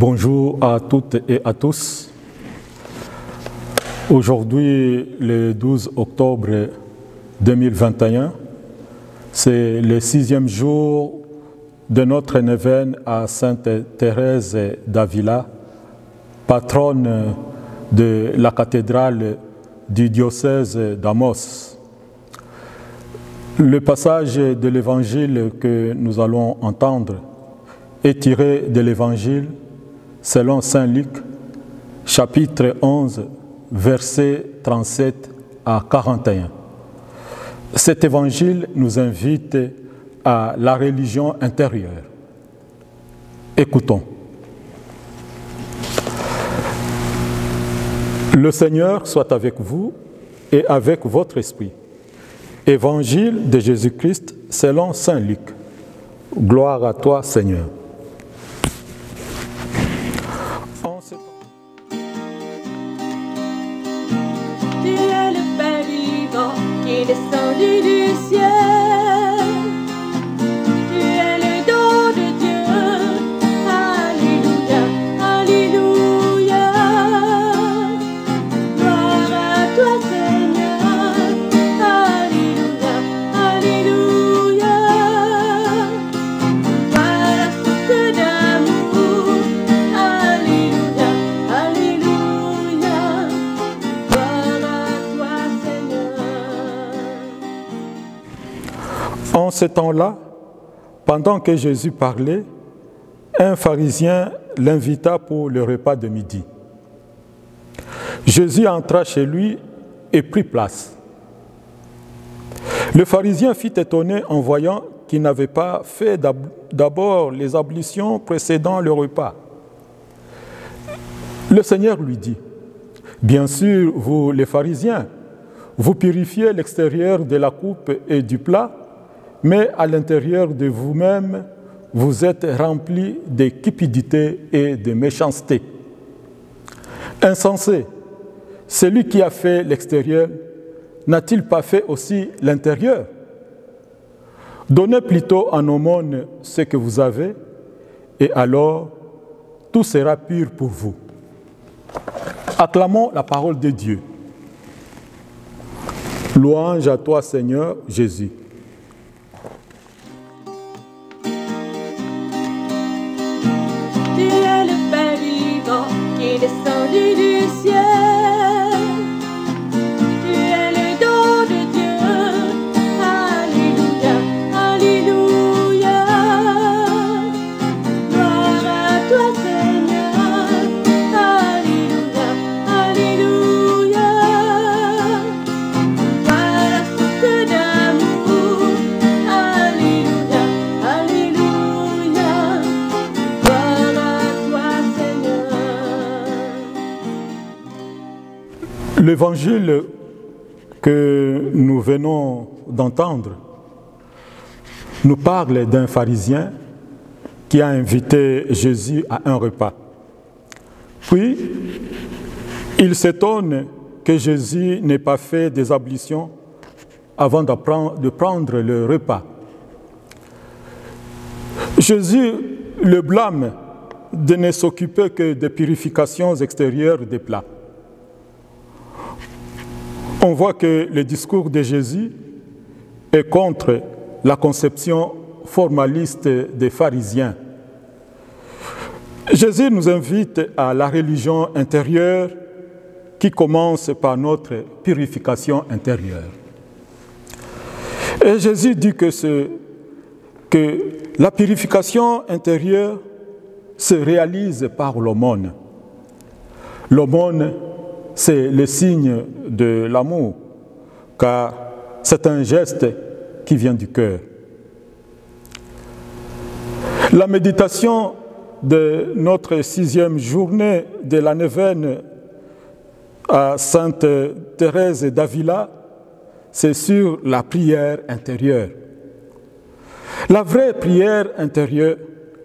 Bonjour à toutes et à tous. Aujourd'hui, le 12 octobre 2021, c'est le 6e jour de notre neuvaine à Sainte Thérèse d'Avila, patronne de la cathédrale du diocèse d'Amos. Le passage de l'évangile que nous allons entendre est tiré de l'évangile selon saint Luc, chapitre 11, versets 37 à 41. Cet évangile nous invite à la religion intérieure. Écoutons. Le Seigneur soit avec vous et avec votre esprit. Évangile de Jésus-Christ selon saint Luc. Gloire à toi, Seigneur. Tu es le pain vivant qui est descendu du ciel. Tu es le don de Dieu. Alléluia, alléluia. Gloire à toi, Seigneur. Alléluia, alléluia. Par la source d'amour. Alléluia, alléluia. En ce temps-là, pendant que Jésus parlait, un pharisien l'invita pour le repas de midi. Jésus entra chez lui et prit place. Le pharisien fut étonné en voyant qu'il n'avait pas fait d'abord les ablutions précédant le repas. Le Seigneur lui dit, « Bien sûr, vous les pharisiens, vous purifiez l'extérieur de la coupe et du plat, mais à l'intérieur de vous-même, vous êtes remplis de cupidité et de méchanceté. Insensé, celui qui a fait l'extérieur, n'a-t-il pas fait aussi l'intérieur? Donnez plutôt en aumône ce que vous avez, et alors tout sera pur pour vous. » Acclamons la parole de Dieu. Louange à toi, Seigneur Jésus. Tu es le pain vivant qui est descendu du ciel. Tu es le don de Dieu. Alléluia, alléluia. Gloire à toi, Seigneur. Alléluia, alléluia. Par la source d'amour. Alléluia, alléluia. Gloire à toi, Seigneur. L'évangile que nous venons d'entendre nous parle d'un pharisien qui a invité Jésus à un repas. Puis, il s'étonne que Jésus n'ait pas fait des ablutions avant de prendre le repas. Jésus le blâme de ne s'occuper que des purifications extérieures des plats. On voit que le discours de Jésus est contre la conception formaliste des pharisiens. Jésus nous invite à la religion intérieure qui commence par notre purification intérieure. Et Jésus dit que la purification intérieure se réalise par l'aumône. L'aumône, c'est le signe de l'amour, car c'est un geste qui vient du cœur. La méditation de notre 6e journée de la neuvaine à Sainte Thérèse d'Avila, c'est sur la prière intérieure. La vraie prière intérieure,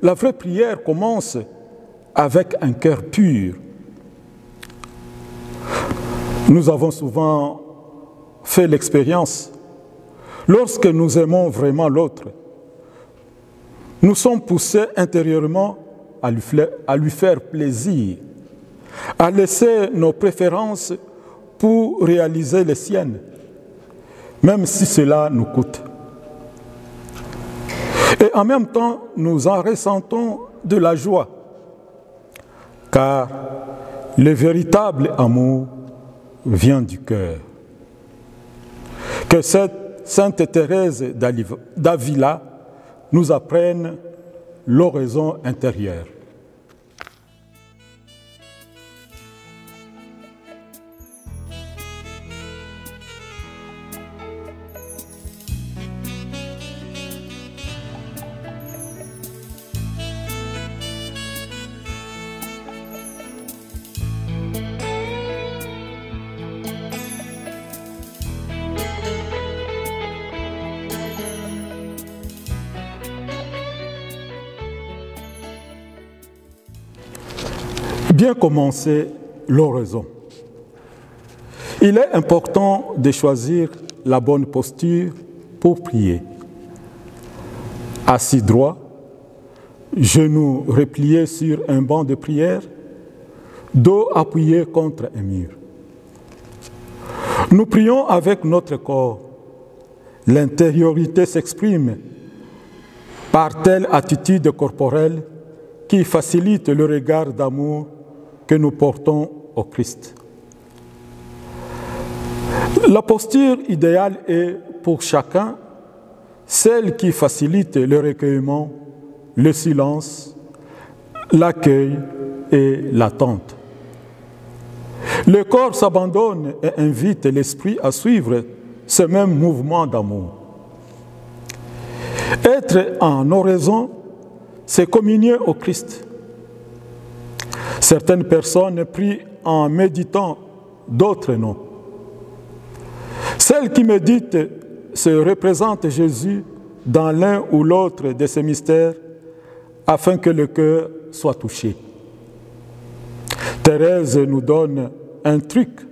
la vraie prière commence avec un cœur pur. Nous avons souvent fait l'expérience, lorsque nous aimons vraiment l'autre, nous sommes poussés intérieurement à lui faire plaisir, à laisser nos préférences pour réaliser les siennes, même si cela nous coûte. Et en même temps, nous en ressentons de la joie, car le véritable amour vient du cœur. Que cette Sainte Thérèse d'Avila nous apprenne l'oraison intérieure. Bien commencer l'oraison. Il est important de choisir la bonne posture pour prier. Assis droit, genoux repliés sur un banc de prière, dos appuyé contre un mur. Nous prions avec notre corps. L'intériorité s'exprime par telle attitude corporelle qui facilite le regard d'amour que nous portons au Christ. La posture idéale est pour chacun celle qui facilite le recueillement, le silence, l'accueil et l'attente. Le corps s'abandonne et invite l'esprit à suivre ce même mouvement d'amour. Être en oraison, c'est communier au Christ. Certaines personnes prient en méditant, d'autres non. Celles qui méditent se représentent Jésus dans l'un ou l'autre de ces mystères afin que le cœur soit touché. Thérèse nous donne un truc,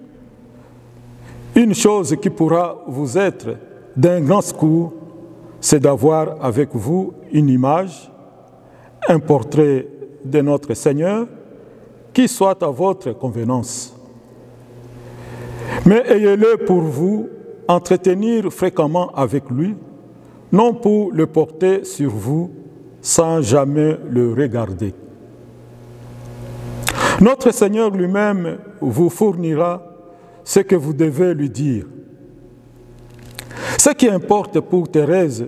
une chose qui pourra vous être d'un grand secours, c'est d'avoir avec vous une image, un portrait de notre Seigneur, qui soit à votre convenance. Mais ayez-le pour vous entretenir fréquemment avec lui, non pour le porter sur vous sans jamais le regarder. Notre Seigneur lui-même vous fournira ce que vous devez lui dire. Ce qui importe pour Thérèse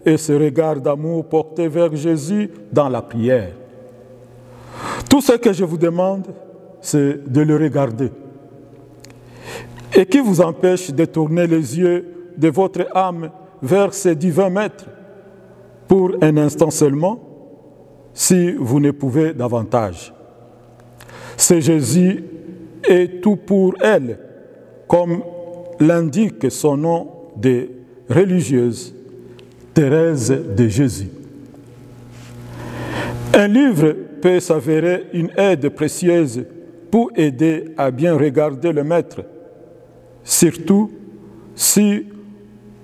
est ce regard d'amour porté vers Jésus dans la prière. Tout ce que je vous demande, c'est de le regarder. Et qui vous empêche de tourner les yeux de votre âme vers ces divins maîtres pour un instant seulement, si vous ne pouvez davantage. C'est Jésus et tout pour elle, comme l'indique son nom de religieuse, Thérèse de Jésus. Un livre peut s'avérer une aide précieuse pour aider à bien regarder le Maître, surtout si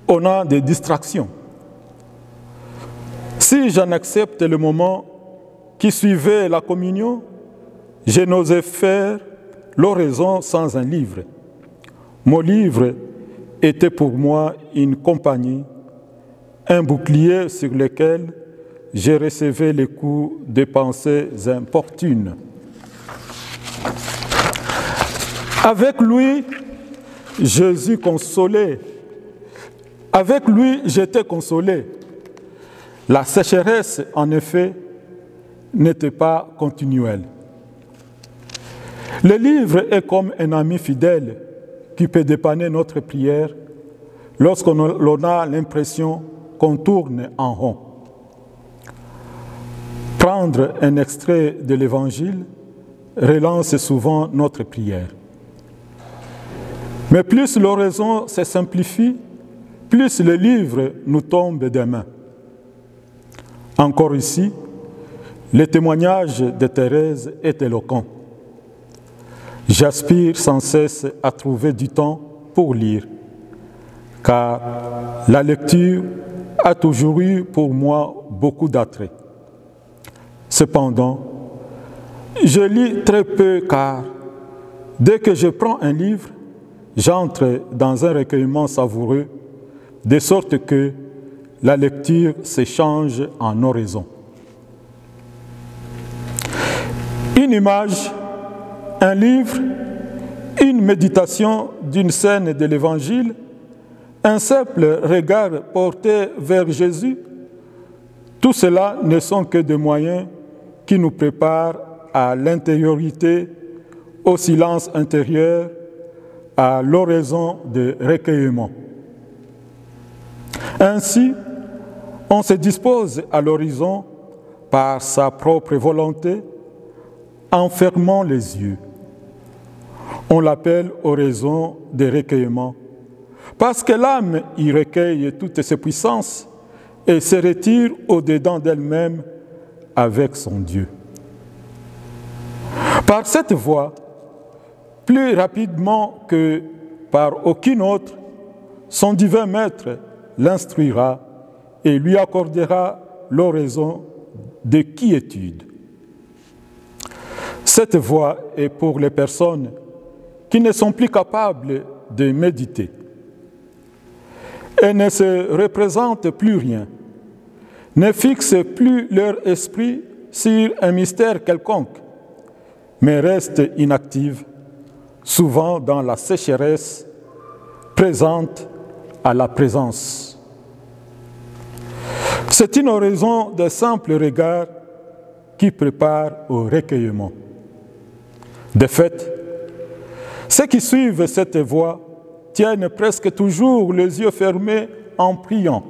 on a des distractions. Si j'en accepte le moment qui suivait la communion, je n'osais faire l'oraison sans un livre. Mon livre était pour moi une compagnie, un bouclier sur lequel je recevais les coups de pensées importunes. Avec lui, Jésus consolait. Avec lui, j'étais consolé. La sécheresse, en effet, n'était pas continuelle. Le livre est comme un ami fidèle qui peut dépanner notre prière lorsqu'on a l'impression qu'on tourne en rond. Prendre un extrait de l'Évangile relance souvent notre prière. Mais plus l'oraison se simplifie, plus le livre nous tombe des mains. Encore ici, le témoignage de Thérèse est éloquent. J'aspire sans cesse à trouver du temps pour lire, car la lecture a toujours eu pour moi beaucoup d'attrait. Cependant, Je lis très peu car dès que je prends un livre, j'entre dans un recueillement savoureux, de sorte que la lecture s'échange en oraison. Une image, un livre, une méditation d'une scène de l'Évangile, un simple regard porté vers Jésus, tout cela ne sont que des moyens qui nous préparent à l'intériorité, au silence intérieur, à l'oraison de recueillement. Ainsi, on se dispose à l'horizon par sa propre volonté, en fermant les yeux. On l'appelle oraison de recueillement, parce que l'âme y recueille toutes ses puissances et se retire au-dedans d'elle-même avec son Dieu. Par cette voie, plus rapidement que par aucune autre, son divin maître l'instruira et lui accordera l'oraison de quiétude. Cette voie est pour les personnes qui ne sont plus capables de méditer. Elles ne se représentent plus rien, ne fixent plus leur esprit sur un mystère quelconque, mais restent inactives, souvent dans la sécheresse, présente à la présence. C'est une oraison de simple regard qui prépare au recueillement. De fait, ceux qui suivent cette voie tiennent presque toujours les yeux fermés en priant.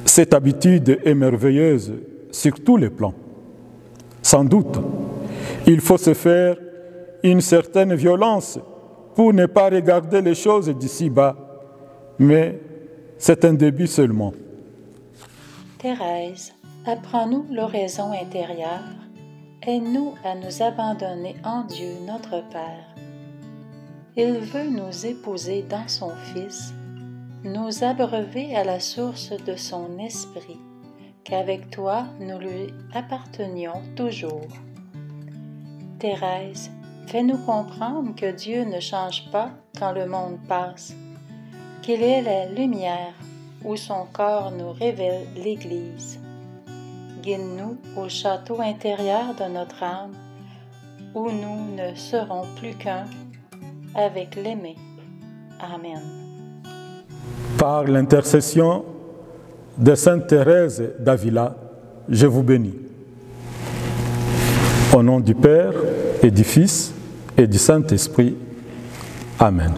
Cette habitude est merveilleuse sur tous les plans. Sans doute, il faut se faire une certaine violence pour ne pas regarder les choses d'ici-bas, mais c'est un début seulement. Thérèse, apprends-nous l'oraison intérieure. Aide-nous à nous abandonner en Dieu notre Père. Il veut nous épouser dans son Fils, nous abreuver à la source de son esprit, qu'avec toi nous lui appartenions toujours. Thérèse, fais-nous comprendre que Dieu ne change pas quand le monde passe, qu'il est la lumière où son corps nous révèle l'Église. Guide-nous au château intérieur de notre âme, où nous ne serons plus qu'un avec l'Aimé. Amen. Par l'intercession de Sainte Thérèse d'Avila, je vous bénis. Au nom du Père et du Fils et du Saint-Esprit. Amen.